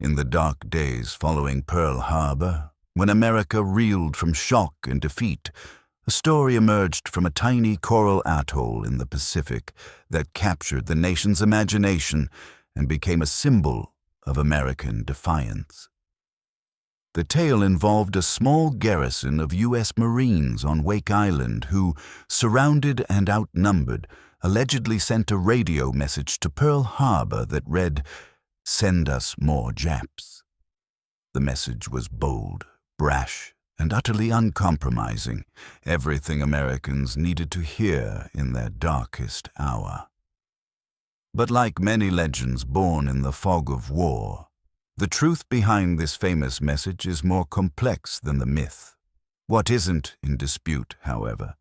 In the dark days following Pearl Harbor, when America reeled from shock and defeat, a story emerged from a tiny coral atoll in the Pacific that captured the nation's imagination and became a symbol of American defiance. The tale involved a small garrison of U.S. Marines on Wake Island who, surrounded and outnumbered, allegedly sent a radio message to Pearl Harbor that read, "Send us more Japs." The message was bold, brash, and utterly uncompromising, everything Americans needed to hear in their darkest hour. But like many legends born in the fog of war, the truth behind this famous message is more complex than the myth. What isn't in dispute, however,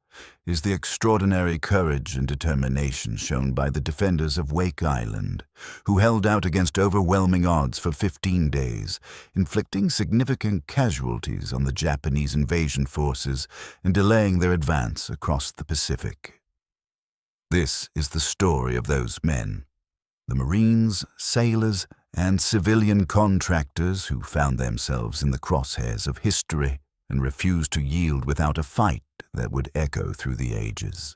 is the extraordinary courage and determination shown by the defenders of Wake Island, who held out against overwhelming odds for 15 days, inflicting significant casualties on the Japanese invasion forces and delaying their advance across the Pacific. This is the story of those men, the Marines, sailors, and civilian contractors who found themselves in the crosshairs of history and refused to yield without a fight that would echo through the ages.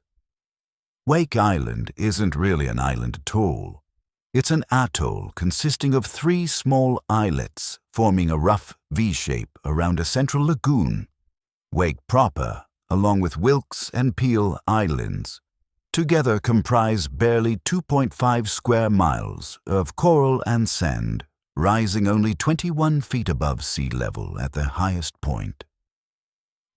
Wake Island isn't really an island at all. It's an atoll consisting of 3 small islets forming a rough V-shape around a central lagoon. Wake proper, along with Wilkes and Peel Islands, together comprise barely 2.5 square miles of coral and sand, rising only 21 feet above sea level at their highest point.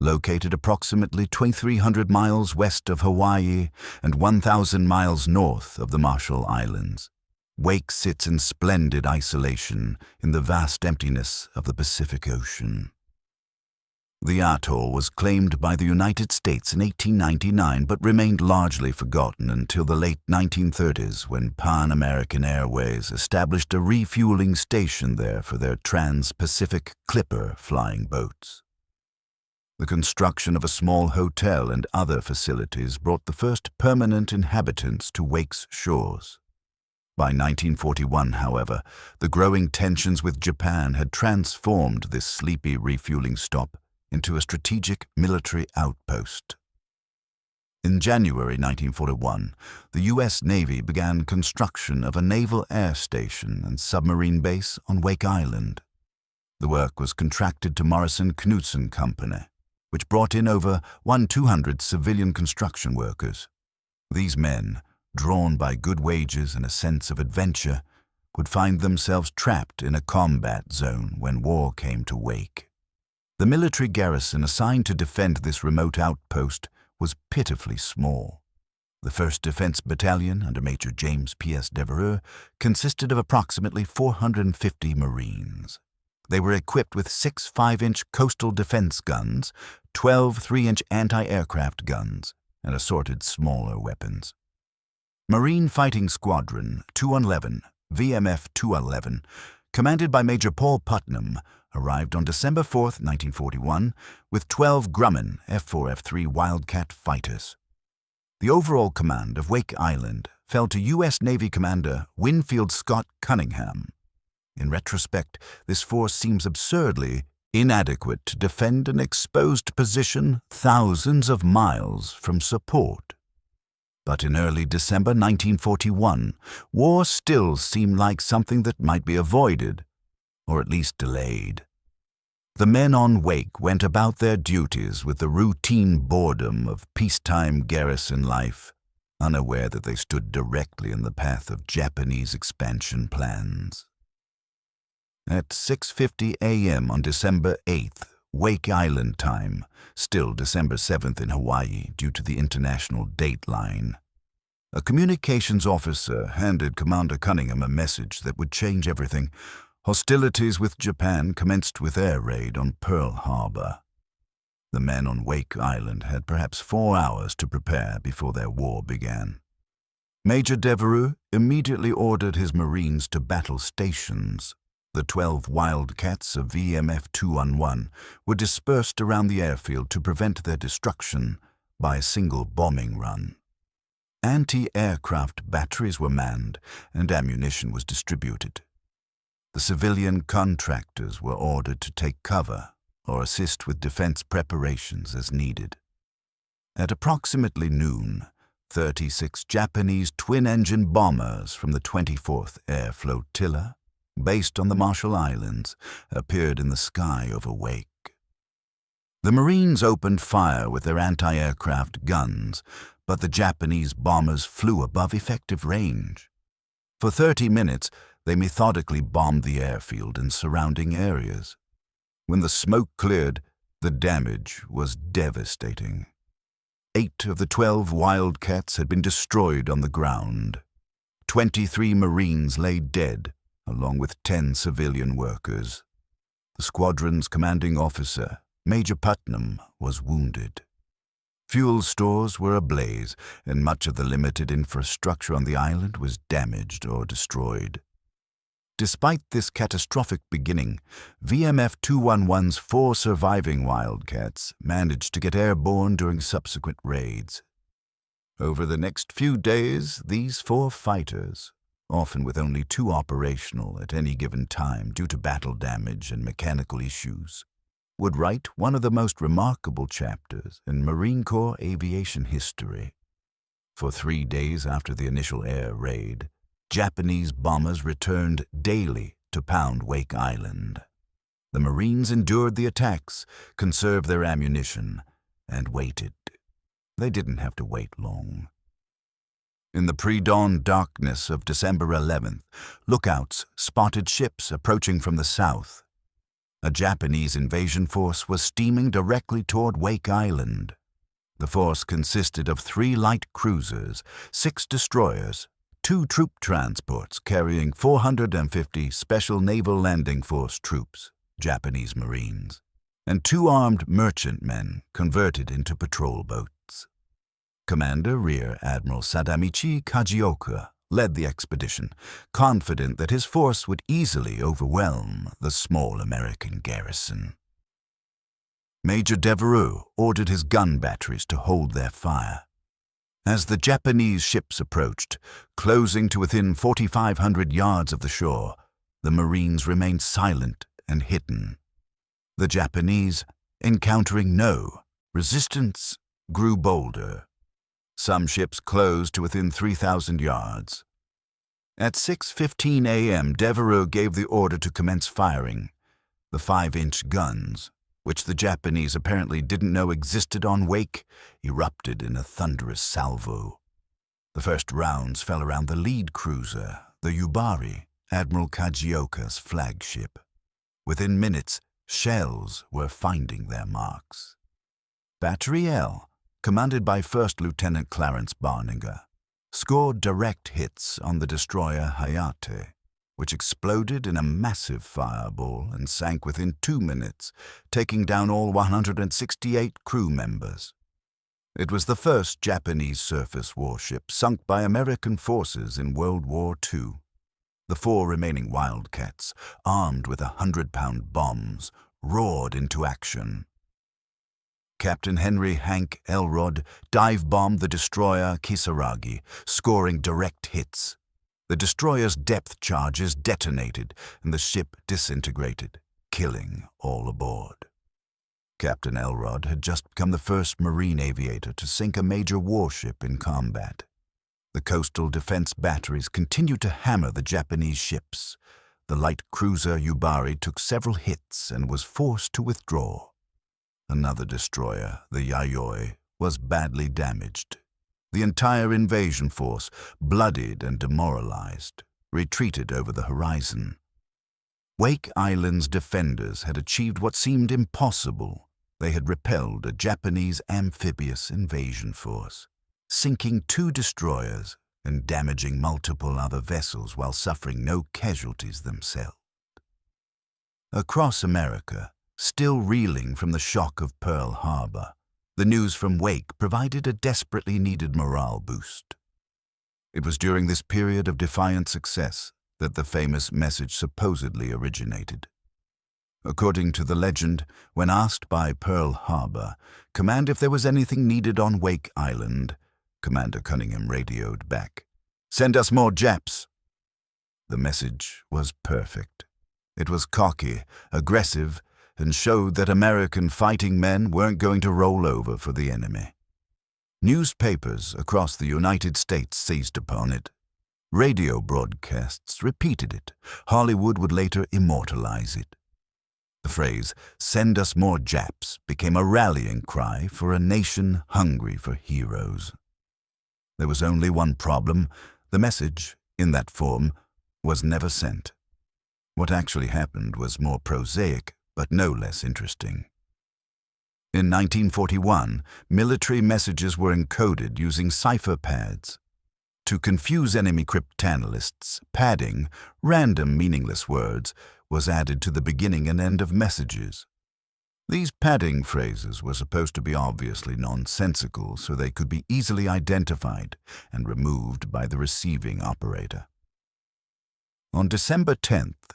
Located approximately 2,300 miles west of Hawaii and 1,000 miles north of the Marshall Islands, Wake sits in splendid isolation in the vast emptiness of the Pacific Ocean. The atoll was claimed by the United States in 1899 but remained largely forgotten until the late 1930s when Pan American Airways established a refueling station there for their Trans-Pacific Clipper flying boats. The construction of a small hotel and other facilities brought the first permanent inhabitants to Wake's shores. By 1941, however, the growing tensions with Japan had transformed this sleepy refueling stop into a strategic military outpost. In January 1941, the U.S. Navy began construction of a naval air station and submarine base on Wake Island. The work was contracted to Morrison-Knudsen Company, which brought in over 1,200 civilian construction workers. These men, drawn by good wages and a sense of adventure, would find themselves trapped in a combat zone when war came to Wake. The military garrison assigned to defend this remote outpost was pitifully small. The 1st Defense Battalion, under Major James P.S. Devereux, consisted of approximately 450 Marines. They were equipped with 6 5-inch coastal defense guns, 12 3-inch anti-aircraft guns, and assorted smaller weapons. Marine Fighting Squadron 211, VMF 211, commanded by Major Paul Putnam, arrived on December 4, 1941, with 12 Grumman F-4, F-3 Wildcat fighters. The overall command of Wake Island fell to U.S. Navy Commander Winfield Scott Cunningham. In retrospect, this force seems absurdly inadequate to defend an exposed position thousands of miles from support. But in early December 1941, war still seemed like something that might be avoided, or at least delayed. The men on Wake went about their duties with the routine boredom of peacetime garrison life, unaware that they stood directly in the path of Japanese expansion plans. At 6:50 a.m. on December 8th, Wake Island time, still December 7th in Hawaii due to the international date line, a communications officer handed Commander Cunningham a message that would change everything. Hostilities with Japan commenced with air raid on Pearl Harbor. The men on Wake Island had perhaps 4 hours to prepare before their war began. Major Devereux immediately ordered his Marines to battle stations. The 12 Wildcats of VMF 211 were dispersed around the airfield to prevent their destruction by a single bombing run. Anti-aircraft batteries were manned and ammunition was distributed. the civilian contractors were ordered to take cover or assist with defense preparations as needed. At approximately noon, 36 Japanese twin-engine bombers from the 24th Air Flotilla, based on the Marshall Islands, appeared in the sky over Wake. The Marines opened fire with their anti-aircraft guns, but the Japanese bombers flew above effective range. For 30 minutes, they methodically bombed the airfield and surrounding areas. When the smoke cleared, the damage was devastating. 8 of the 12 Wildcats had been destroyed on the ground. 23 Marines lay dead, along with 10 civilian workers. The squadron's commanding officer, Major Putnam, was wounded. Fuel stores were ablaze, and much of the limited infrastructure on the island was damaged or destroyed. Despite this catastrophic beginning, VMF 211's 4 surviving Wildcats managed to get airborne during subsequent raids. Over the next few days, these 4 fighters, often with only 2 operational at any given time due to battle damage and mechanical issues, would write one of the most remarkable chapters in Marine Corps aviation history. For 3 days after the initial air raid, Japanese bombers returned daily to pound Wake Island. The Marines endured the attacks, conserved their ammunition, and waited. They didn't have to wait long. In the pre-dawn darkness of December 11th, lookouts spotted ships approaching from the south. A Japanese invasion force was steaming directly toward Wake Island. The force consisted of 3 light cruisers, 6 destroyers, 2 troop transports carrying 450 Special Naval Landing Force troops, Japanese Marines, and 2 armed merchantmen converted into patrol boats. Commander Rear Admiral Sadamichi Kajioka led the expedition, confident that his force would easily overwhelm the small American garrison. Major Devereaux ordered his gun batteries to hold their fire. As the Japanese ships approached, closing to within 4,500 yards of the shore, the Marines remained silent and hidden. The Japanese, encountering no resistance, grew bolder. Some ships closed to within 3,000 yards. At 6:15 a.m., Devereaux gave the order to commence firing. The 5-inch guns, which the Japanese apparently didn't know existed on Wake, erupted in a thunderous salvo. The first rounds fell around the lead cruiser, the Yubari, Admiral Kajioka's flagship. Within minutes, shells were finding their marks. Battery L, commanded by First Lieutenant Clarence Barninger, scored direct hits on the destroyer Hayate, which exploded in a massive fireball and sank within 2 minutes, taking down all 168 crew members. It was the first Japanese surface warship sunk by American forces in World War II. The 4 remaining Wildcats, armed with 100-pound bombs, roared into action. Captain Henry Hank Elrod dive-bombed the destroyer Kisaragi, scoring direct hits. The destroyer's depth charges detonated and the ship disintegrated, killing all aboard. Captain Elrod had just become the first Marine aviator to sink a major warship in combat. The coastal defense batteries continued to hammer the Japanese ships. The light cruiser Yubari took several hits and was forced to withdraw. Another destroyer, the Yayoi, was badly damaged. The entire invasion force, bloodied and demoralized, retreated over the horizon. Wake Island's defenders had achieved what seemed impossible. They had repelled a Japanese amphibious invasion force, sinking 2 destroyers and damaging multiple other vessels while suffering no casualties themselves. Across America, still reeling from the shock of Pearl Harbor, the news from Wake provided a desperately needed morale boost. It was during this period of defiant success that the famous message supposedly originated. According to the legend, when asked by Pearl Harbor, "Command, if there was anything needed on Wake Island," Commander Cunningham radioed back, "Send us more Japs." The message was perfect. It was cocky, aggressive, and showed that American fighting men weren't going to roll over for the enemy. Newspapers across the United States seized upon it. Radio broadcasts repeated it. Hollywood would later immortalize it. The phrase, "Send us more Japs," became a rallying cry for a nation hungry for heroes. There was only one problem. The message, in that form, was never sent. What actually happened was more prosaic, but no less interesting. In 1941, military messages were encoded using cipher pads. To confuse enemy cryptanalysts, padding, random meaningless words, was added to the beginning and end of messages. These padding phrases were supposed to be obviously nonsensical, so they could be easily identified and removed by the receiving operator. On December 10th,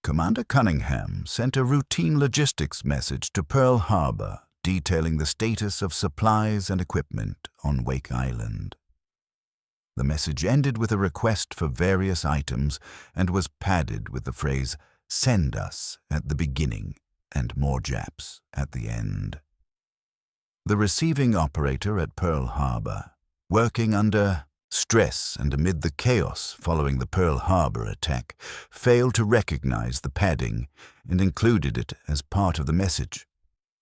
Commander Cunningham sent a routine logistics message to Pearl Harbor detailing the status of supplies and equipment on Wake Island. The message ended with a request for various items and was padded with the phrase, "Send us" at the beginning and "more Japs" at the end. The receiving operator at Pearl Harbor, working under stress and amid the chaos following the Pearl Harbor attack, failed to recognize the padding and included it as part of the message.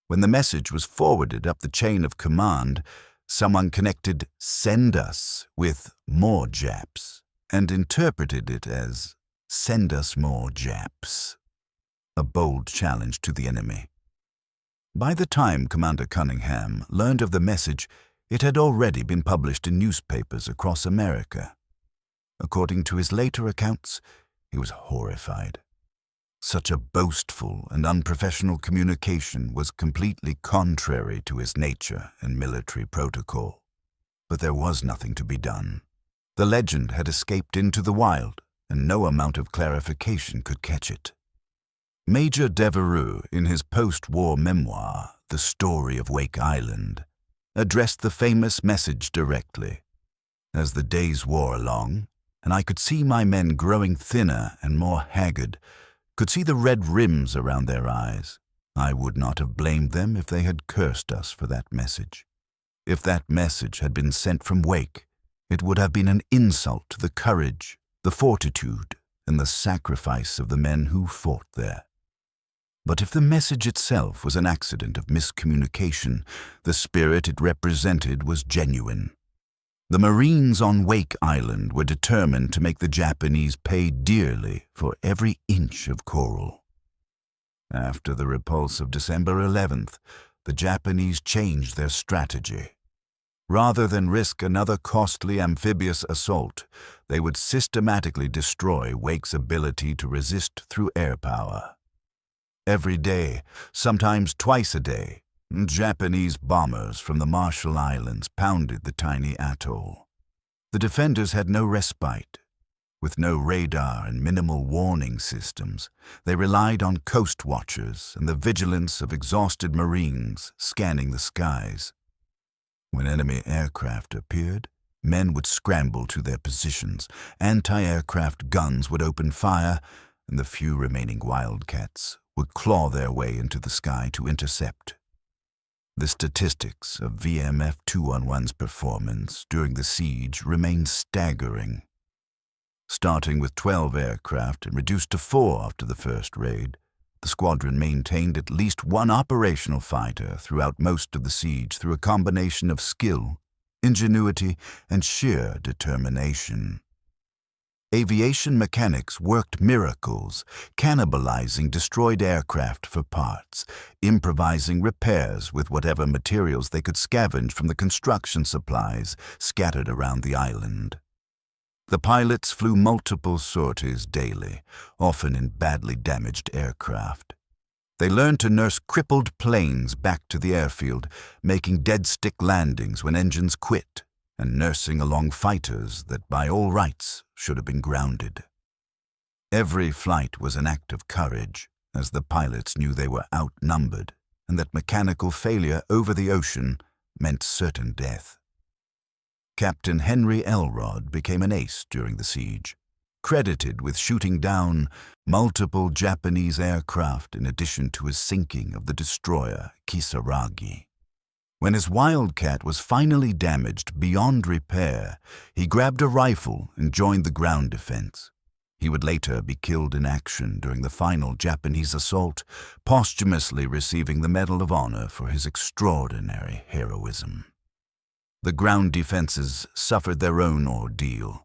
When the message was forwarded up the chain of command, someone connected "send us" with "more Japs" and interpreted it as "send us more Japs," a bold challenge to the enemy. By the time Commander Cunningham learned of the message, it had already been published in newspapers across America. According to his later accounts, he was horrified. Such a boastful and unprofessional communication was completely contrary to his nature and military protocol. But there was nothing to be done. The legend had escaped into the wild, and no amount of clarification could catch it. Major Devereaux, in his post-war memoir, The Story of Wake Island, addressed the famous message directly. As the days wore along, and I could see my men growing thinner and more haggard, could see the red rims around their eyes, I would not have blamed them if they had cursed us for that message. If that message had been sent from Wake, it would have been an insult to the courage, the fortitude, and the sacrifice of the men who fought there. But if the message itself was an accident of miscommunication, the spirit it represented was genuine. The Marines on Wake Island were determined to make the Japanese pay dearly for every inch of coral. After the repulse of December 11th, the Japanese changed their strategy. Rather than risk another costly amphibious assault, they would systematically destroy Wake's ability to resist through air power. Every day, sometimes twice a day, Japanese bombers from the Marshall Islands pounded the tiny atoll. The defenders had no respite. With no radar and minimal warning systems, they relied on coast watchers and the vigilance of exhausted Marines scanning the skies. When enemy aircraft appeared, men would scramble to their positions, anti-aircraft guns would open fire, and the few remaining wildcats would claw their way into the sky to intercept. The statistics of VMF 211's performance during the siege remained staggering. Starting with 12 aircraft and reduced to 4 after the first raid, the squadron maintained at least one operational fighter throughout most of the siege through a combination of skill, ingenuity, and sheer determination. Aviation mechanics worked miracles, cannibalizing destroyed aircraft for parts, improvising repairs with whatever materials they could scavenge from the construction supplies scattered around the island. The pilots flew multiple sorties daily, often in badly damaged aircraft. They learned to nurse crippled planes back to the airfield, making dead-stick landings when engines quit, and nursing along fighters that by all rights should have been grounded. Every flight was an act of courage, as the pilots knew they were outnumbered, and that mechanical failure over the ocean meant certain death. Captain Henry Elrod became an ace during the siege. credited with shooting down multiple Japanese aircraft in addition to his sinking of the destroyer Kisaragi. When his Wildcat was finally damaged beyond repair, he grabbed a rifle and joined the ground defense. He would later be killed in action during the final Japanese assault, posthumously receiving the Medal of Honor for his extraordinary heroism. The ground defenses suffered their own ordeal.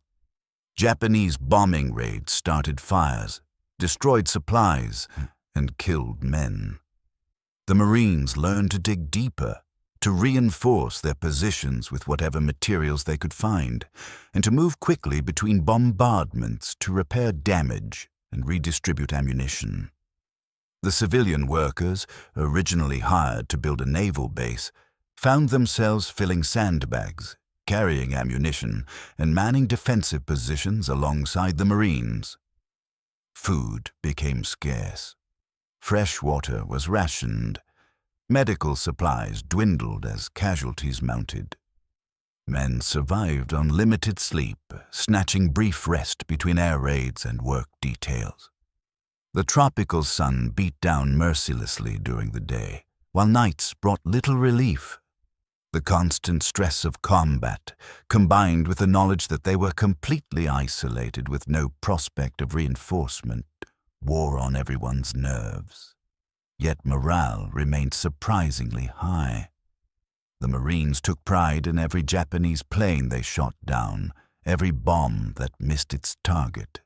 Japanese bombing raids started fires, destroyed supplies, and killed men. The Marines learned to dig deeper, to reinforce their positions with whatever materials they could find, and to move quickly between bombardments to repair damage and redistribute ammunition. The civilian workers, originally hired to build a naval base, found themselves filling sandbags, carrying ammunition, and manning defensive positions alongside the Marines. Food became scarce. Fresh water was rationed. Medical supplies dwindled as casualties mounted. Men survived on limited sleep, snatching brief rest between air raids and work details. The tropical sun beat down mercilessly during the day, while nights brought little relief. The constant stress of combat, combined with the knowledge that they were completely isolated with no prospect of reinforcement, wore on everyone's nerves. Yet morale remained surprisingly high. The Marines took pride in every Japanese plane they shot down, every bomb that missed its target.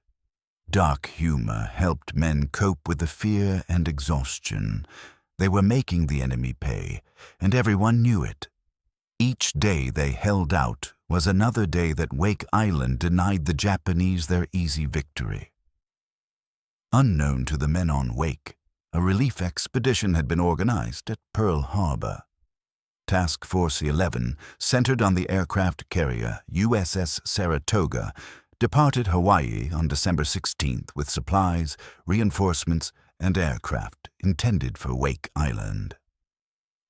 Dark humor helped men cope with the fear and exhaustion. They were making the enemy pay, and everyone knew it. Each day they held out was another day that Wake Island denied the Japanese their easy victory. Unknown to the men on Wake, a relief expedition had been organized at Pearl Harbor. Task Force 11, centered on the aircraft carrier USS Saratoga, departed Hawaii on December 16th with supplies, reinforcements, and aircraft intended for Wake Island.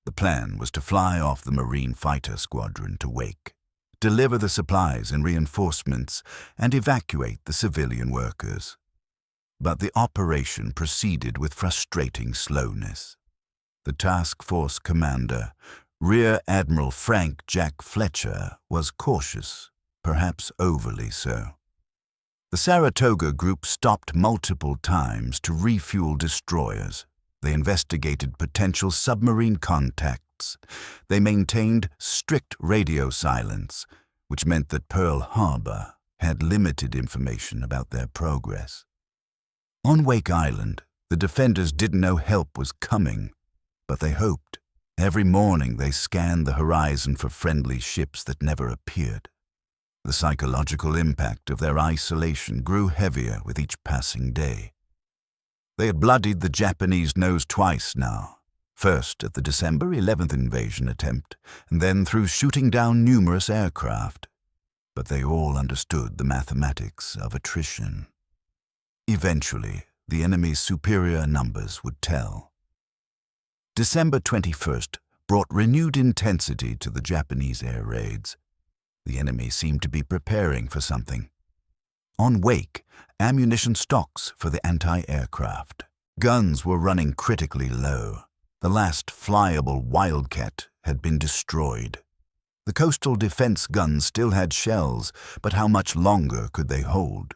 The plan was to fly off the Marine Fighter Squadron to Wake, deliver the supplies and reinforcements, and evacuate the civilian workers. But the operation proceeded with frustrating slowness. The task force commander, Rear Admiral Frank Jack Fletcher, was cautious, perhaps overly so. The Saratoga group stopped multiple times to refuel destroyers. They investigated potential submarine contacts. They maintained strict radio silence, which meant that Pearl Harbor had limited information about their progress. On Wake Island, the defenders didn't know help was coming, but they hoped. Every morning they scanned the horizon for friendly ships that never appeared. The psychological impact of their isolation grew heavier with each passing day. They had bloodied the Japanese nose twice now, first at the December 11th invasion attempt, and then through shooting down numerous aircraft. But they all understood the mathematics of attrition. Eventually, the enemy's superior numbers would tell. December 21st brought renewed intensity to the Japanese air raids. The enemy seemed to be preparing for something. On Wake, ammunition stocks for the anti-aircraft. Guns were running critically low. The last flyable Wildcat had been destroyed. The coastal defense guns still had shells, but how much longer could they hold?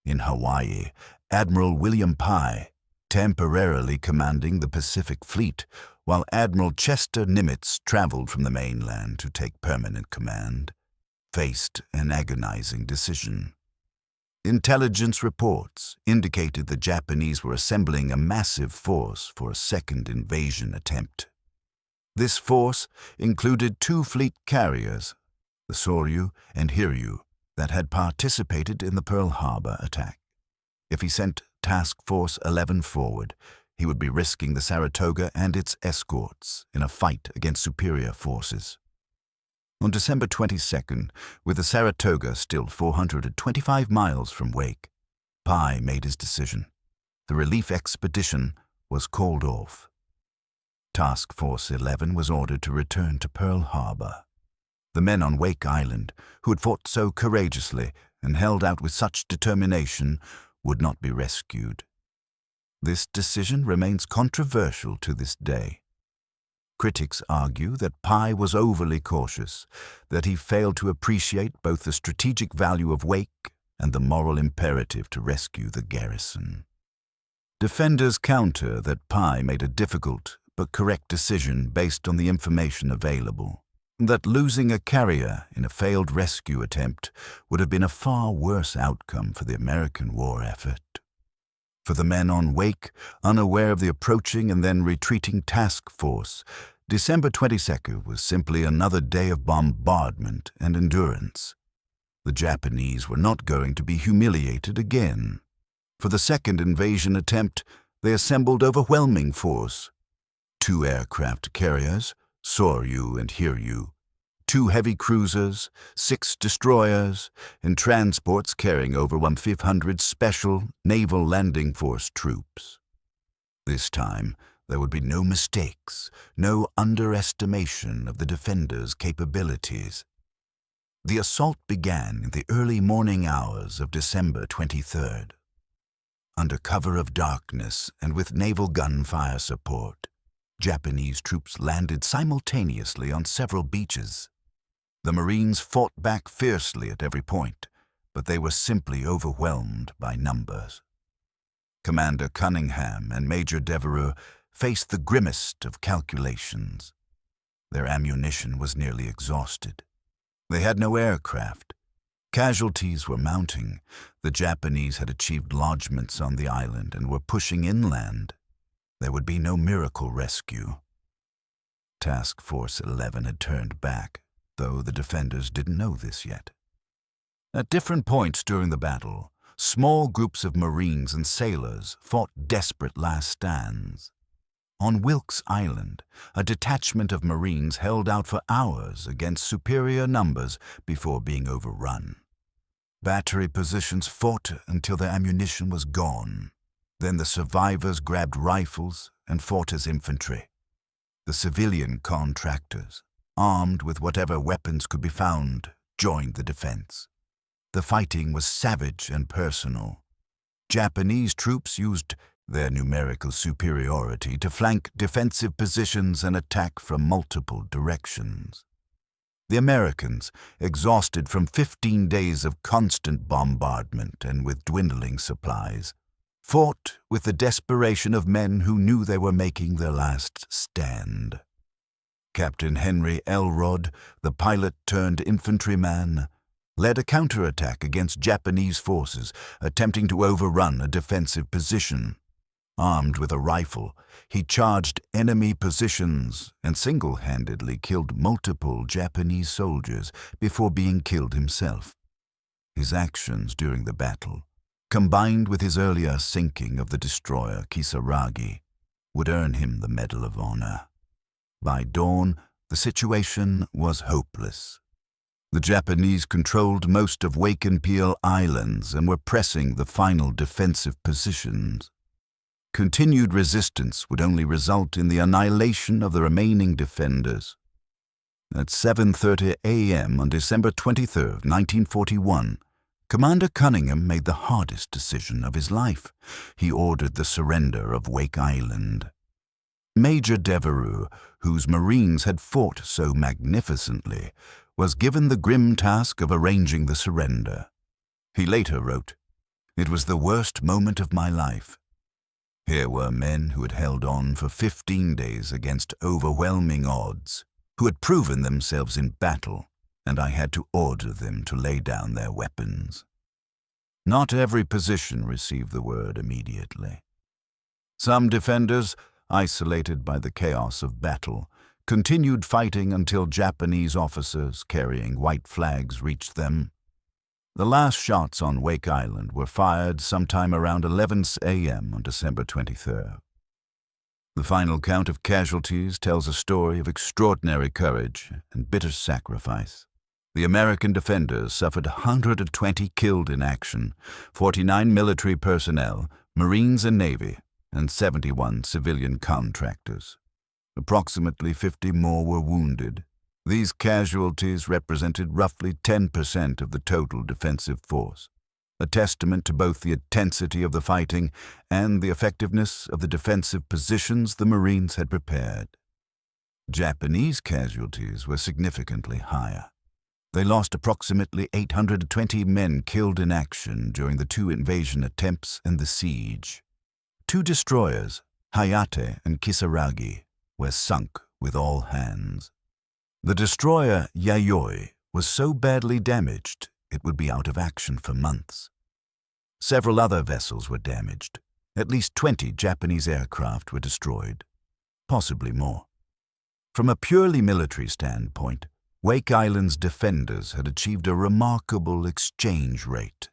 In Hawaii, Admiral William Pye, temporarily commanding the Pacific Fleet, while Admiral Chester Nimitz traveled from the mainland to take permanent command, faced an agonizing decision. Intelligence reports indicated the Japanese were assembling a massive force for a second invasion attempt. This force included two fleet carriers, the Soryu and Hiryu, that had participated in the Pearl Harbor attack. If he sent Task Force 11 forward, he would be risking the Saratoga and its escorts in a fight against superior forces. On December 22nd, with the Saratoga still 425 miles from Wake, Pye made his decision. The relief expedition was called off. Task Force 11 was ordered to return to Pearl Harbor. The men on Wake Island, who had fought so courageously, and held out with such determination would not be rescued. This decision remains controversial to this day. Critics argue that Pai was overly cautious, that he failed to appreciate both the strategic value of Wake and the moral imperative to rescue the garrison. Defenders counter that Pai made a difficult but correct decision based on the information available, that losing a carrier in a failed rescue attempt would have been a far worse outcome for the American war effort. For the men on Wake, unaware of the approaching and then retreating task force, December 22nd was simply another day of bombardment and endurance. The Japanese were not going to be humiliated again. For the second invasion attempt, they assembled overwhelming force. 2 aircraft carriers, Soryu and Hiryu, 2 heavy cruisers, 6 destroyers, and transports carrying over 1,500 special Naval Landing Force troops. This time, there would be no mistakes, no underestimation of the defenders' capabilities. The assault began in the early morning hours of December 23rd. Under cover of darkness and with naval gunfire support, Japanese troops landed simultaneously on several beaches. The Marines fought back fiercely at every point, but they were simply overwhelmed by numbers. Commander Cunningham and Major Devereux faced the grimmest of calculations. Their ammunition was nearly exhausted. They had no aircraft. Casualties were mounting. The Japanese had achieved lodgements on the island and were pushing inland. There would be no miracle rescue. Task Force 11 had turned back, though the defenders didn't know this yet. At different points during the battle, small groups of Marines and sailors fought desperate last stands. On Wilkes Island, a detachment of Marines held out for hours against superior numbers before being overrun. Battery positions fought until their ammunition was gone. Then the survivors grabbed rifles and fought as infantry. The civilian contractors, armed with whatever weapons could be found, joined the defense. The fighting was savage and personal. Japanese troops used their numerical superiority to flank defensive positions and attack from multiple directions. The Americans, exhausted from 15 days of constant bombardment and with dwindling supplies, fought with the desperation of men who knew they were making their last stand. Captain Henry Elrod, the pilot-turned-infantryman, led a counterattack against Japanese forces attempting to overrun a defensive position. Armed with a rifle, he charged enemy positions and single-handedly killed multiple Japanese soldiers before being killed himself. His actions during the battle, combined with his earlier sinking of the destroyer Kisaragi, would earn him the Medal of Honor. By dawn, the situation was hopeless. The Japanese controlled most of Wake and Peel Islands and were pressing the final defensive positions. Continued resistance would only result in the annihilation of the remaining defenders. At 7:30 a.m. on December 23, 1941, Commander Cunningham made the hardest decision of his life. He ordered the surrender of Wake Island. Major Devereux, whose Marines had fought so magnificently, was given the grim task of arranging the surrender. He later wrote, "It was the worst moment of my life. Here were men who had held on for 15 days against overwhelming odds, who had proven themselves in battle, and I had to order them to lay down their weapons." Not every position received the word immediately. Some defenders, isolated by the chaos of battle, continued fighting until Japanese officers carrying white flags reached them. The last shots on Wake Island were fired sometime around 11 a.m. on December 23rd. The final count of casualties tells a story of extraordinary courage and bitter sacrifice. The American defenders suffered 120 killed in action, 49 military personnel, Marines and Navy, and 71 civilian contractors. Approximately 50 more were wounded. These casualties represented roughly 10% of the total defensive force, a testament to both the intensity of the fighting and the effectiveness of the defensive positions the Marines had prepared. Japanese casualties were significantly higher. They lost approximately 820 men killed in action during the 2 invasion attempts and the siege. 2 destroyers, Hayate and Kisaragi, were sunk with all hands. The destroyer Yayoi was so badly damaged it would be out of action for months. Several other vessels were damaged. At least 20 Japanese aircraft were destroyed, possibly more. From a purely military standpoint, Wake Island's defenders had achieved a remarkable exchange rate,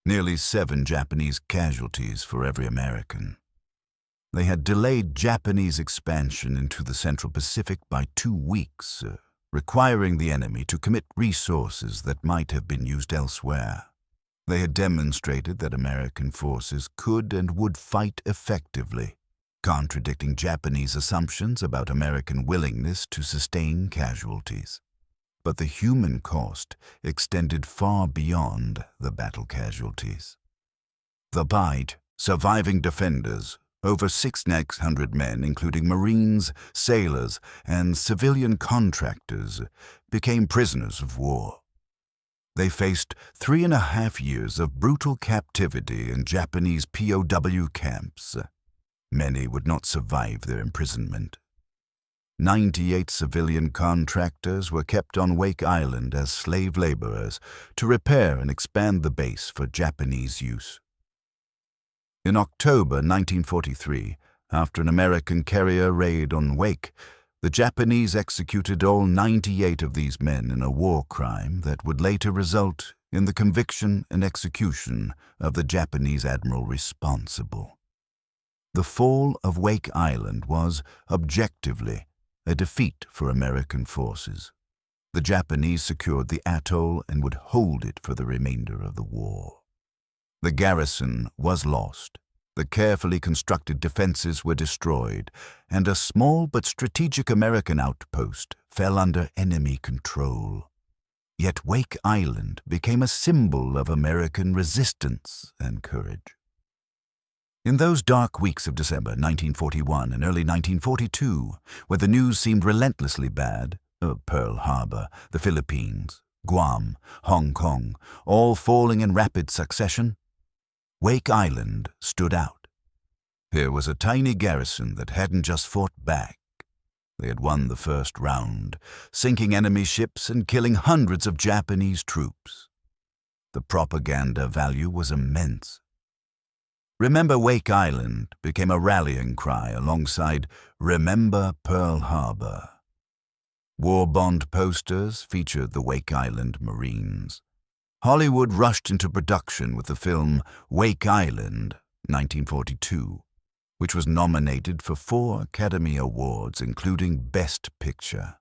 nearly 7 Japanese casualties for every American. They had delayed Japanese expansion into the Central Pacific by 2 weeks, requiring the enemy to commit resources that might have been used elsewhere. They had demonstrated that American forces could and would fight effectively, contradicting Japanese assumptions about American willingness to sustain casualties. But the human cost extended far beyond the battle casualties. The bite, surviving defenders, over 600 men, including Marines, sailors, and civilian contractors, became prisoners of war. They faced 3.5 years of brutal captivity in Japanese POW camps. Many would not survive their imprisonment. 98 civilian contractors were kept on Wake Island as slave laborers to repair and expand the base for Japanese use. In October 1943, after an American carrier raid on Wake, the Japanese executed all 98 of these men in a war crime that would later result in the conviction and execution of the Japanese admiral responsible. The fall of Wake Island was, objectively, a defeat for American forces. The Japanese secured the atoll and would hold it for the remainder of the war. The garrison was lost. The carefully constructed defenses were destroyed, and a small but strategic American outpost fell under enemy control. Yet Wake Island became a symbol of American resistance and courage. In those dark weeks of December 1941 and early 1942, where the news seemed relentlessly bad, Pearl Harbor, the Philippines, Guam, Hong Kong, all falling in rapid succession, Wake Island stood out. Here was a tiny garrison that hadn't just fought back. They had won the first round, sinking enemy ships and killing hundreds of Japanese troops. The propaganda value was immense. Remember Wake Island became a rallying cry alongside Remember Pearl Harbor. War bond posters featured the Wake Island Marines. Hollywood rushed into production with the film Wake Island, 1942, which was nominated for 4 Academy Awards, including Best Picture.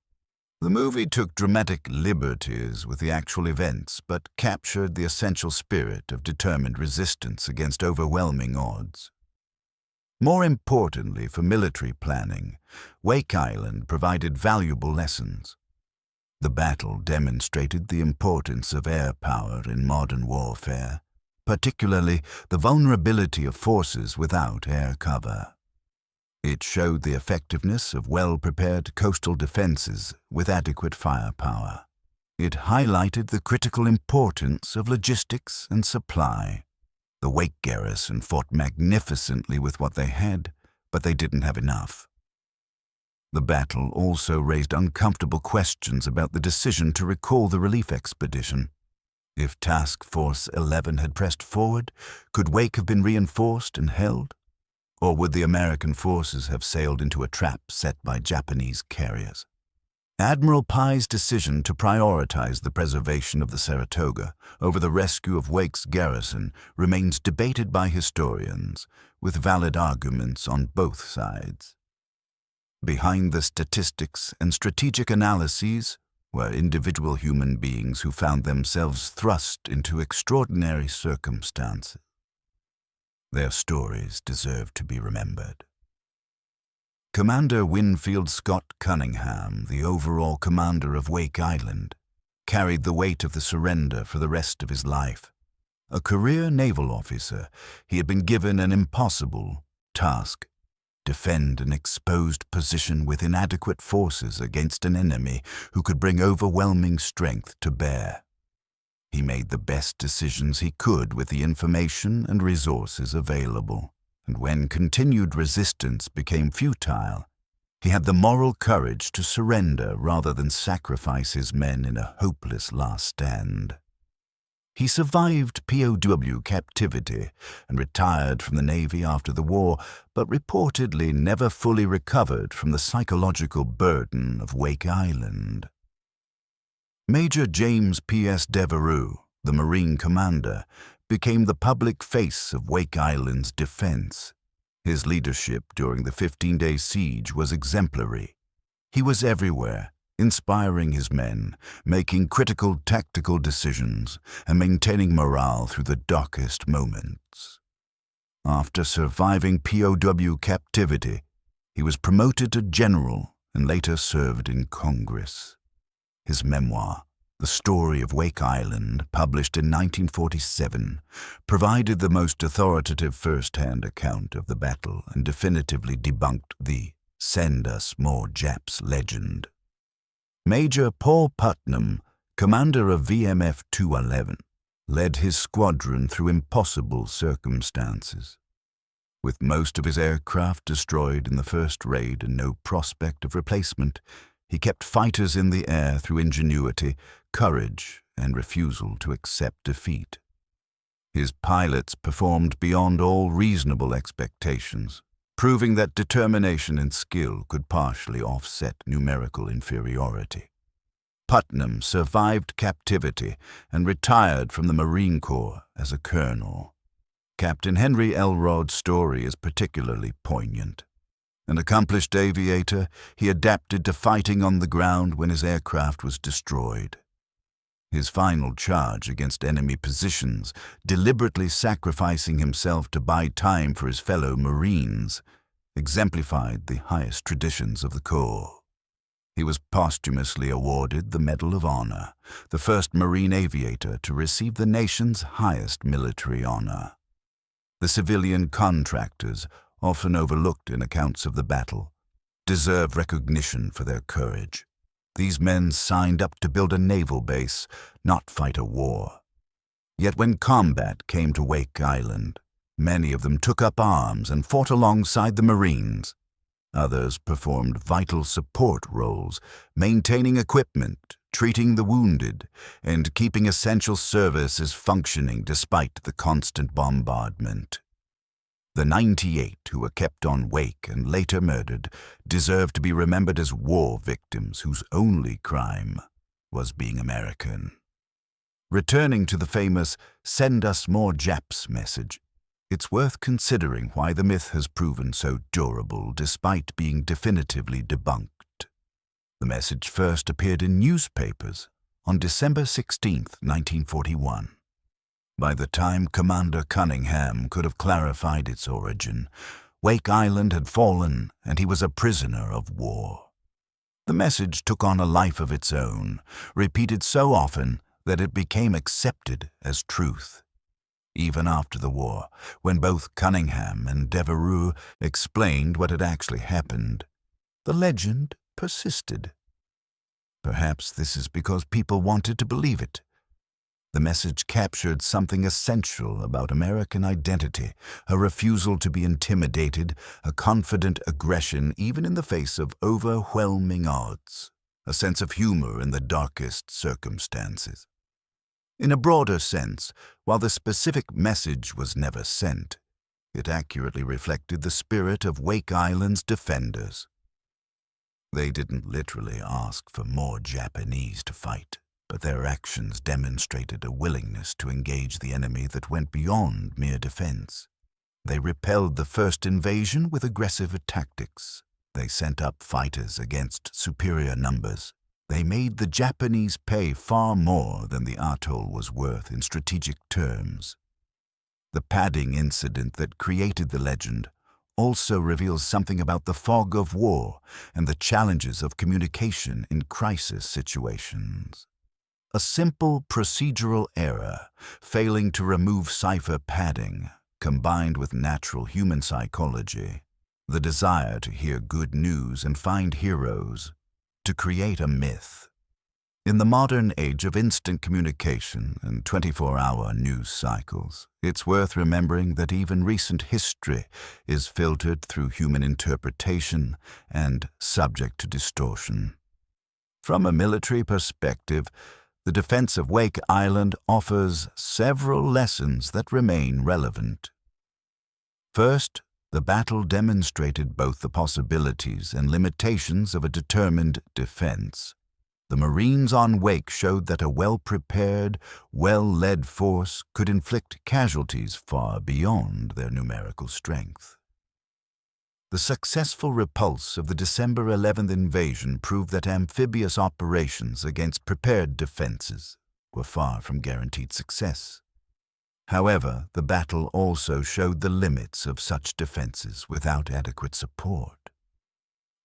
The movie took dramatic liberties with the actual events, but captured the essential spirit of determined resistance against overwhelming odds. More importantly for military planning, Wake Island provided valuable lessons. The battle demonstrated the importance of air power in modern warfare, particularly the vulnerability of forces without air cover. It showed the effectiveness of well-prepared coastal defenses with adequate firepower. It highlighted the critical importance of logistics and supply. The Wake garrison fought magnificently with what they had, but they didn't have enough. The battle also raised uncomfortable questions about the decision to recall the relief expedition. If Task Force 11 had pressed forward, could Wake have been reinforced and held? Or would the American forces have sailed into a trap set by Japanese carriers? Admiral Pye's decision to prioritize the preservation of the Saratoga over the rescue of Wake's garrison remains debated by historians, with valid arguments on both sides. Behind the statistics and strategic analyses were individual human beings who found themselves thrust into extraordinary circumstances. Their stories deserve to be remembered. Commander Winfield Scott Cunningham, the overall commander of Wake Island, carried the weight of the surrender for the rest of his life. A career naval officer, he had been given an impossible task: defend an exposed position with inadequate forces against an enemy who could bring overwhelming strength to bear. He made the best decisions he could with the information and resources available, and when continued resistance became futile, he had the moral courage to surrender rather than sacrifice his men in a hopeless last stand. He survived POW captivity and retired from the Navy after the war, but reportedly never fully recovered from the psychological burden of Wake Island. Major James P.S. Devereaux, the Marine commander, became the public face of Wake Island's defense. His leadership during the 15-day siege was exemplary. He was everywhere, inspiring his men, making critical tactical decisions, and maintaining morale through the darkest moments. After surviving POW captivity, he was promoted to general and later served in Congress. His memoir, The Story of Wake Island, published in 1947, provided the most authoritative first-hand account of the battle and definitively debunked the "Send us more Japs" legend. Major Paul Putnam, commander of VMF 211, led his squadron through impossible circumstances. With most of his aircraft destroyed in the first raid and no prospect of replacement, he kept fighters in the air through ingenuity, courage, and refusal to accept defeat. His pilots performed beyond all reasonable expectations, proving that determination and skill could partially offset numerical inferiority. Putnam survived captivity and retired from the Marine Corps as a colonel. Captain Henry Elrod's story is particularly poignant. An accomplished aviator, he adapted to fighting on the ground when his aircraft was destroyed. His final charge against enemy positions, deliberately sacrificing himself to buy time for his fellow Marines, exemplified the highest traditions of the Corps. He was posthumously awarded the Medal of Honor, the first Marine aviator to receive the nation's highest military honor. The civilian contractors, often overlooked in accounts of the battle, deserve recognition for their courage. These men signed up to build a naval base, not fight a war. Yet when combat came to Wake Island, many of them took up arms and fought alongside the Marines. Others performed vital support roles, maintaining equipment, treating the wounded, and keeping essential services functioning despite the constant bombardment. The 98 who were kept on Wake and later murdered deserve to be remembered as war victims whose only crime was being American. Returning to the famous "Send us more Japs" message, it's worth considering why the myth has proven so durable despite being definitively debunked. The message first appeared in newspapers on December 16, 1941. By the time Commander Cunningham could have clarified its origin, Wake Island had fallen and he was a prisoner of war. The message took on a life of its own, repeated so often that it became accepted as truth. Even after the war, when both Cunningham and Devereaux explained what had actually happened, the legend persisted. Perhaps this is because people wanted to believe it. The message captured something essential about American identity, a refusal to be intimidated, a confident aggression even in the face of overwhelming odds, a sense of humor in the darkest circumstances. In a broader sense, while the specific message was never sent, it accurately reflected the spirit of Wake Island's defenders. They didn't literally ask for more Japanese to fight, but their actions demonstrated a willingness to engage the enemy that went beyond mere defense. They repelled the first invasion with aggressive tactics. They sent up fighters against superior numbers. They made the Japanese pay far more than the atoll was worth in strategic terms. The padding incident that created the legend, also reveals something about the fog of war and the challenges of communication in crisis situations. A simple procedural error, failing to remove cipher padding, combined with natural human psychology, the desire to hear good news and find heroes, to create a myth. In the modern age of instant communication and 24-hour news cycles, it's worth remembering that even recent history is filtered through human interpretation and subject to distortion. From a military perspective, the defense of Wake Island offers several lessons that remain relevant. First, the battle demonstrated both the possibilities and limitations of a determined defense. The Marines on Wake showed that a well-prepared, well-led force could inflict casualties far beyond their numerical strength. The successful repulse of the December 11th invasion proved that amphibious operations against prepared defenses were far from guaranteed success. However, the battle also showed the limits of such defenses without adequate support.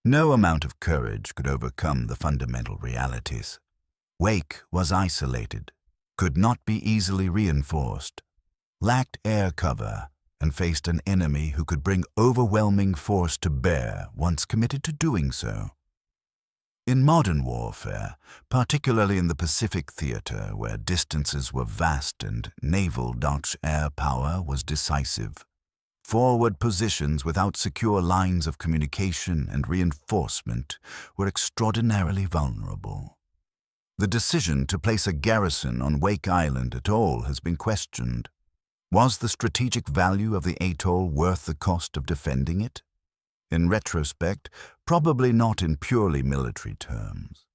No amount of courage could overcome the fundamental realities. Wake was isolated, could not be easily reinforced, lacked air cover, and faced an enemy who could bring overwhelming force to bear once committed to doing so. In modern warfare, particularly in the Pacific theater where distances were vast and naval Dutch air power was decisive, forward positions without secure lines of communication and reinforcement were extraordinarily vulnerable. The decision to place a garrison on Wake Island at all has been questioned. Was the strategic value of the atoll worth the cost of defending it? In retrospect, probably not in purely military terms.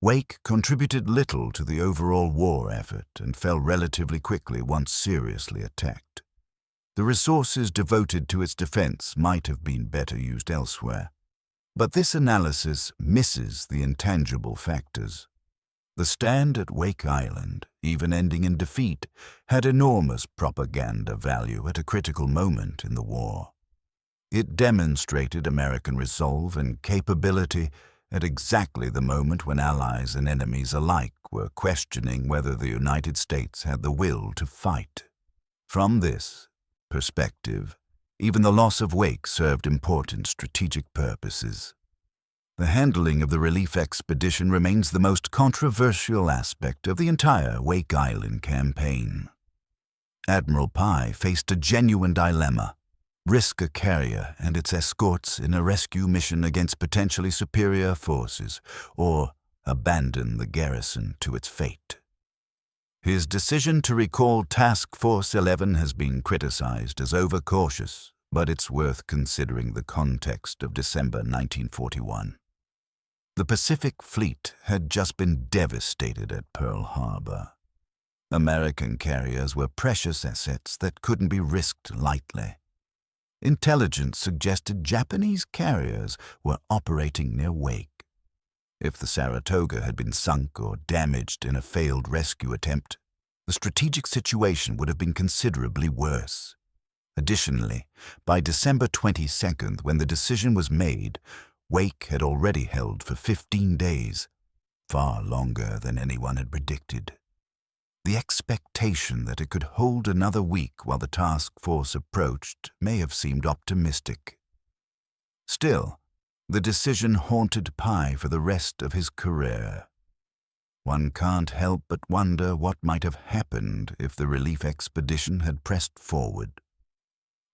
Wake contributed little to the overall war effort and fell relatively quickly once seriously attacked. The resources devoted to its defense might have been better used elsewhere. But this analysis misses the intangible factors. The stand at Wake Island, even ending in defeat, had enormous propaganda value at a critical moment in the war. It demonstrated American resolve and capability at exactly the moment when allies and enemies alike were questioning whether the United States had the will to fight. From this perspective, even the loss of Wake served important strategic purposes. The handling of the relief expedition remains the most controversial aspect of the entire Wake Island campaign. Admiral Pye faced a genuine dilemma: risk a carrier and its escorts in a rescue mission against potentially superior forces, or abandon the garrison to its fate. His decision to recall Task Force 11 has been criticized as overcautious, but it's worth considering the context of December 1941. The Pacific Fleet had just been devastated at Pearl Harbor. American carriers were precious assets that couldn't be risked lightly. Intelligence suggested Japanese carriers were operating near Wake. If the Saratoga had been sunk or damaged in a failed rescue attempt, the strategic situation would have been considerably worse. Additionally, by December 22nd, when the decision was made, Wake had already held for 15 days, far longer than anyone had predicted. The expectation that it could hold another week while the task force approached may have seemed optimistic. Still, the decision haunted Pye for the rest of his career. One can't help but wonder what might have happened if the relief expedition had pressed forward.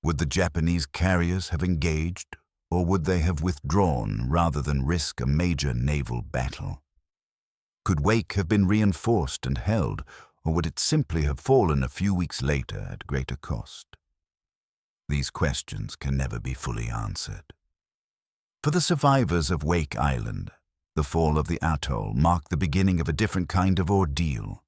Would the Japanese carriers have engaged, or would they have withdrawn rather than risk a major naval battle? Could Wake have been reinforced and held, or would it simply have fallen a few weeks later at greater cost? These questions can never be fully answered. For the survivors of Wake Island, the fall of the atoll marked the beginning of a different kind of ordeal.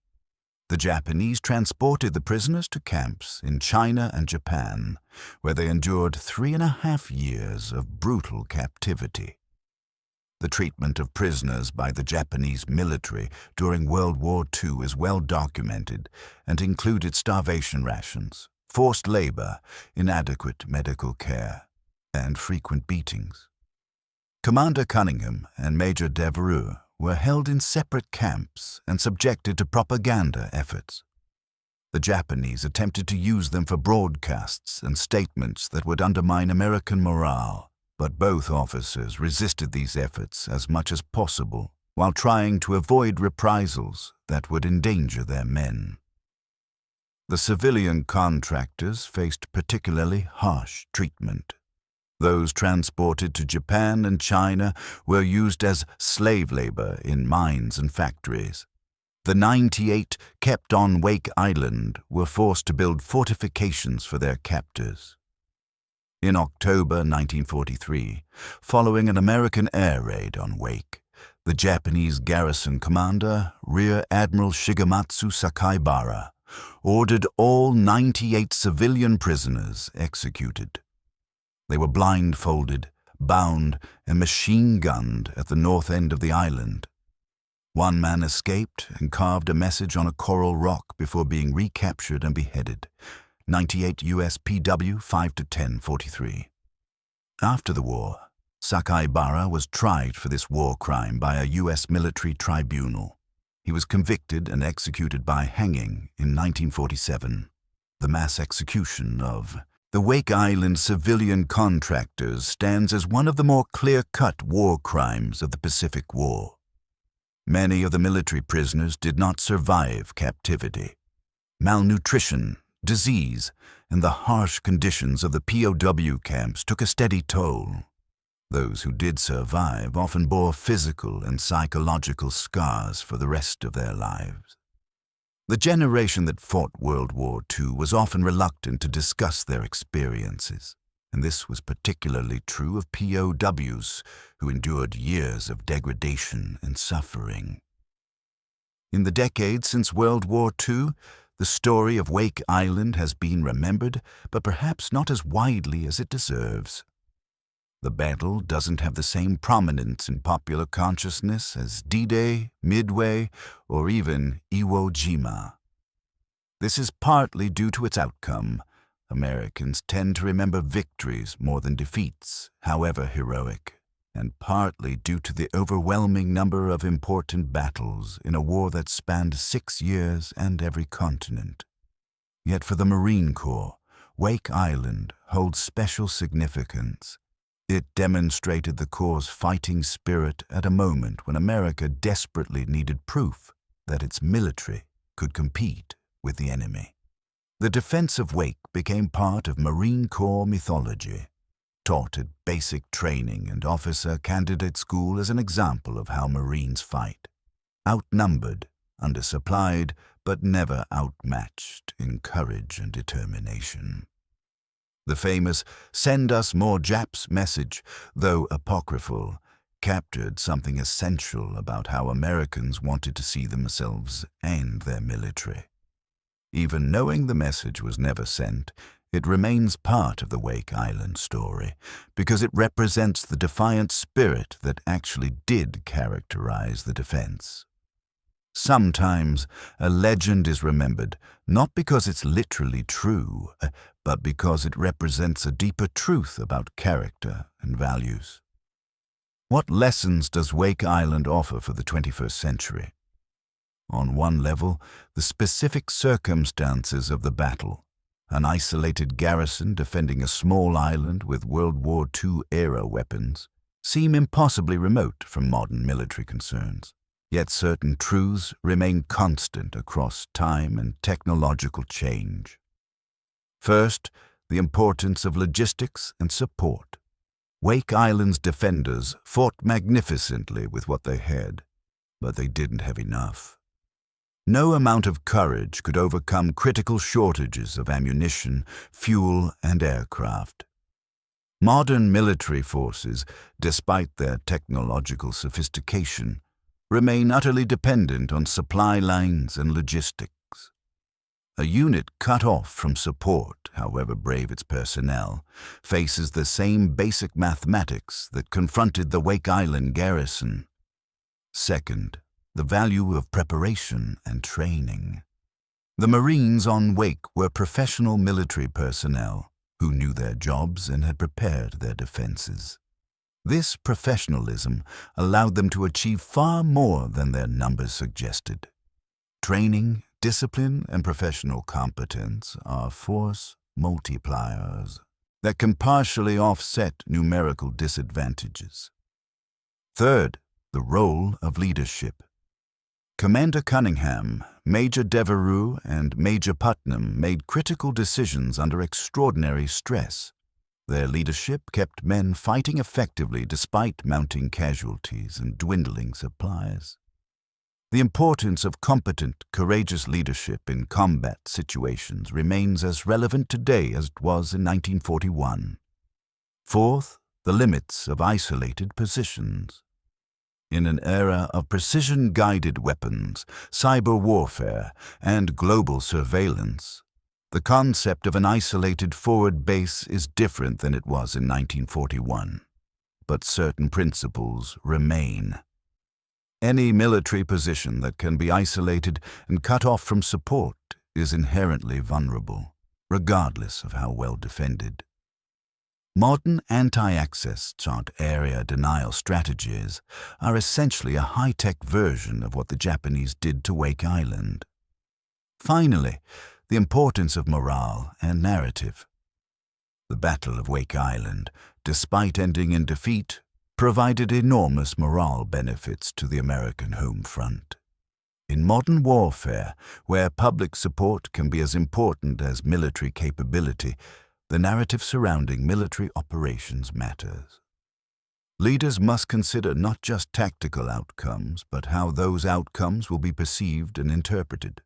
The Japanese transported the prisoners to camps in China and Japan, where they endured 3.5 years of brutal captivity. The treatment of prisoners by the Japanese military during World War II is well documented and included starvation rations, forced labor, inadequate medical care, and frequent beatings. Commander Cunningham and Major Devereux were held in separate camps and subjected to propaganda efforts. The Japanese attempted to use them for broadcasts and statements that would undermine American morale, but both officers resisted these efforts as much as possible while trying to avoid reprisals that would endanger their men. The civilian contractors faced particularly harsh treatment. Those transported to Japan and China were used as slave labor in mines and factories. The 98 kept on Wake Island were forced to build fortifications for their captors. In October 1943, following an American air raid on Wake, the Japanese garrison commander, Rear Admiral Shigematsu Sakaibara, ordered all 98 civilian prisoners executed. They were blindfolded, bound, and machine-gunned at the north end of the island. One man escaped and carved a message on a coral rock before being recaptured and beheaded. 98 U.S. PW 5-10-43. After the war, Sakaibara was tried for this war crime by a U.S. military tribunal. He was convicted and executed by hanging in 1947. The mass execution of the Wake Island civilian contractors stands as one of the more clear-cut war crimes of the Pacific War. Many of the military prisoners did not survive captivity. Malnutrition, disease, and the harsh conditions of the POW camps took a steady toll. Those who did survive often bore physical and psychological scars for the rest of their lives. The generation that fought World War II was often reluctant to discuss their experiences, and this was particularly true of POWs who endured years of degradation and suffering. In the decades since World War II, the story of Wake Island has been remembered, but perhaps not as widely as it deserves. The battle doesn't have the same prominence in popular consciousness as D-Day, Midway, or even Iwo Jima. This is partly due to its outcome. Americans tend to remember victories more than defeats, however heroic, and partly due to the overwhelming number of important battles in a war that spanned 6 years and every continent. Yet for the Marine Corps, Wake Island holds special significance. It demonstrated the Corps' fighting spirit at a moment when America desperately needed proof that its military could compete with the enemy. The defense of Wake became part of Marine Corps mythology, taught at basic training and officer candidate school as an example of how Marines fight. Outnumbered, undersupplied, but never outmatched in courage and determination. The famous "Send us more Japs" message, though apocryphal, captured something essential about how Americans wanted to see themselves and their military. Even knowing the message was never sent, it remains part of the Wake Island story because it represents the defiant spirit that actually did characterize the defense. Sometimes a legend is remembered not because it's literally true, but because it represents a deeper truth about character and values. What lessons does Wake Island offer for the 21st century? On one level, the specific circumstances of the battle, an isolated garrison defending a small island with World War II-era weapons, seem impossibly remote from modern military concerns. Yet certain truths remain constant across time and technological change. First, the importance of logistics and support. Wake Island's defenders fought magnificently with what they had, but they didn't have enough. No amount of courage could overcome critical shortages of ammunition, fuel, and aircraft. Modern military forces, despite their technological sophistication, remain utterly dependent on supply lines and logistics. A unit cut off from support, however brave its personnel, faces the same basic mathematics that confronted the Wake Island garrison. Second, the value of preparation and training. The Marines on Wake were professional military personnel, who knew their jobs and had prepared their defenses. This professionalism allowed them to achieve far more than their numbers suggested. Training, discipline, and professional competence are force multipliers that can partially offset numerical disadvantages. Third, the role of leadership. Commander Cunningham, Major Devereux, and Major Putnam made critical decisions under extraordinary stress. Their leadership kept men fighting effectively despite mounting casualties and dwindling supplies. The importance of competent, courageous leadership in combat situations remains as relevant today as it was in 1941. Fourth, the limits of isolated positions. In an era of precision-guided weapons, cyber warfare, and global surveillance, the concept of an isolated forward base is different than it was in 1941. But certain principles remain. Any military position that can be isolated and cut off from support is inherently vulnerable, regardless of how well defended. Modern anti-access area denial strategies are essentially a high-tech version of what the Japanese did to Wake Island. Finally, the importance of morale and narrative. The Battle of Wake Island, despite ending in defeat, provided enormous morale benefits to the American home front. In modern warfare, where public support can be as important as military capability, the narrative surrounding military operations matters. Leaders must consider not just tactical outcomes, but how those outcomes will be perceived and interpreted.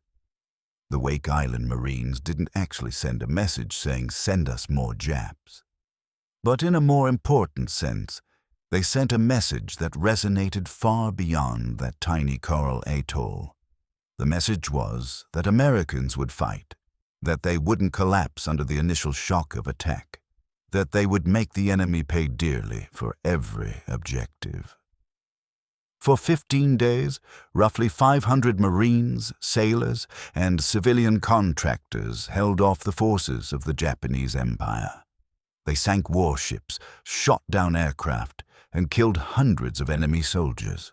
The Wake Island Marines didn't actually send a message saying, "Send us more Japs." But in a more important sense, they sent a message that resonated far beyond that tiny coral atoll. The message was that Americans would fight, that they wouldn't collapse under the initial shock of attack, that they would make the enemy pay dearly for every objective. For 15 days, roughly 500 Marines, sailors, and civilian contractors held off the forces of the Japanese Empire. They sank warships, shot down aircraft, and killed hundreds of enemy soldiers.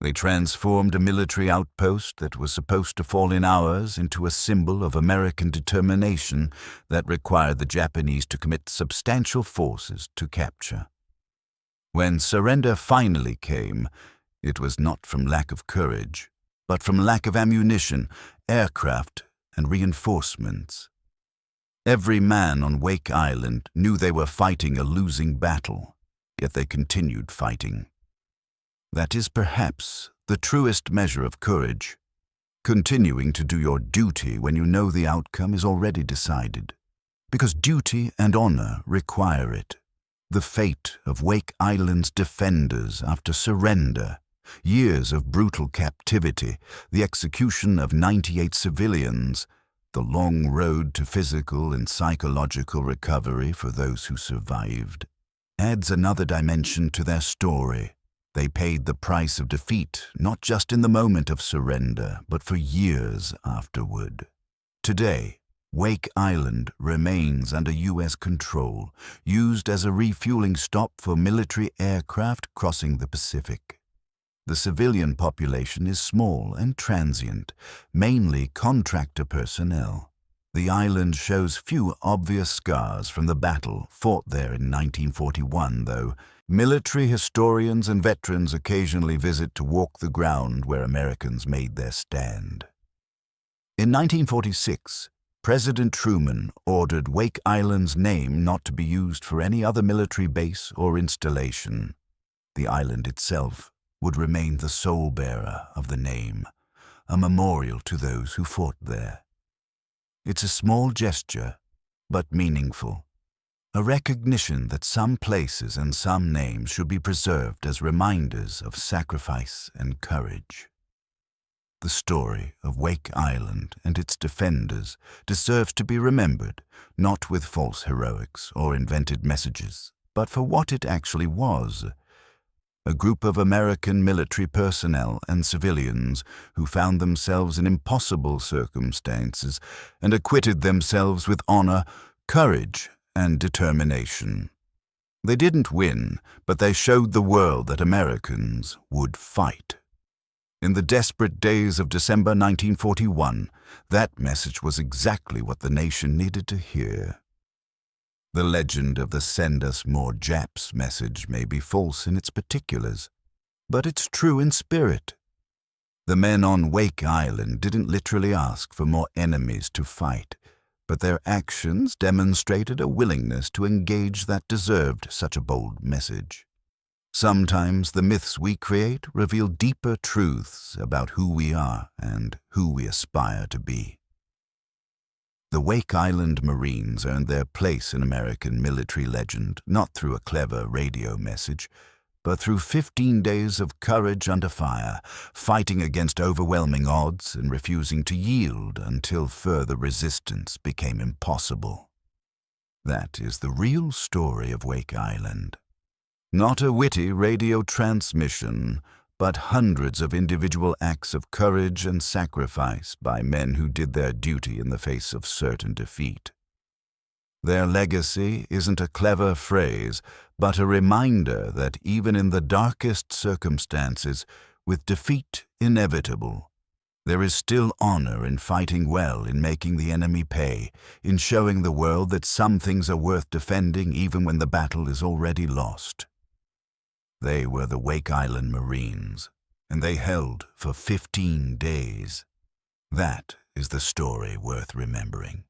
They transformed a military outpost that was supposed to fall in hours into a symbol of American determination that required the Japanese to commit substantial forces to capture. When surrender finally came, it was not from lack of courage, but from lack of ammunition, aircraft, and reinforcements. Every man on Wake Island knew they were fighting a losing battle, yet they continued fighting. That is perhaps the truest measure of courage, continuing to do your duty when you know the outcome is already decided, because duty and honor require it. The fate of Wake Island's defenders after surrender, years of brutal captivity, the execution of 98 civilians, the long road to physical and psychological recovery for those who survived, adds another dimension to their story. They paid the price of defeat not just in the moment of surrender, but for years afterward. Today, Wake Island remains under U.S. control, used as a refueling stop for military aircraft crossing the Pacific. The civilian population is small and transient, mainly contractor personnel. The island shows few obvious scars from the battle fought there in 1941, though. Military historians and veterans occasionally visit to walk the ground where Americans made their stand. In 1946, President Truman ordered Wake Island's name not to be used for any other military base or installation. The island itself would remain the sole bearer of the name, a memorial to those who fought there. It's a small gesture, but meaningful. A recognition that some places and some names should be preserved as reminders of sacrifice and courage. The story of Wake Island and its defenders deserves to be remembered, not with false heroics or invented messages, but for what it actually was. A group of American military personnel and civilians who found themselves in impossible circumstances and acquitted themselves with honor, courage, and determination. They didn't win, but they showed the world that Americans would fight. In the desperate days of December 1941, that message was exactly what the nation needed to hear. The legend of the "Send Us More Japs" message may be false in its particulars, but it's true in spirit. The men on Wake Island didn't literally ask for more enemies to fight, but their actions demonstrated a willingness to engage that deserved such a bold message. Sometimes the myths we create reveal deeper truths about who we are and who we aspire to be. The Wake Island Marines earned their place in American military legend not through a clever radio message, but through 15 days of courage under fire, fighting against overwhelming odds and refusing to yield until further resistance became impossible. That is the real story of Wake Island. Not a witty radio transmission, but hundreds of individual acts of courage and sacrifice by men who did their duty in the face of certain defeat. Their legacy isn't a clever phrase, but a reminder that even in the darkest circumstances, with defeat inevitable, there is still honor in fighting well, in making the enemy pay, in showing the world that some things are worth defending even when the battle is already lost. They were the Wake Island Marines, and they held for 15 days. That is the story worth remembering.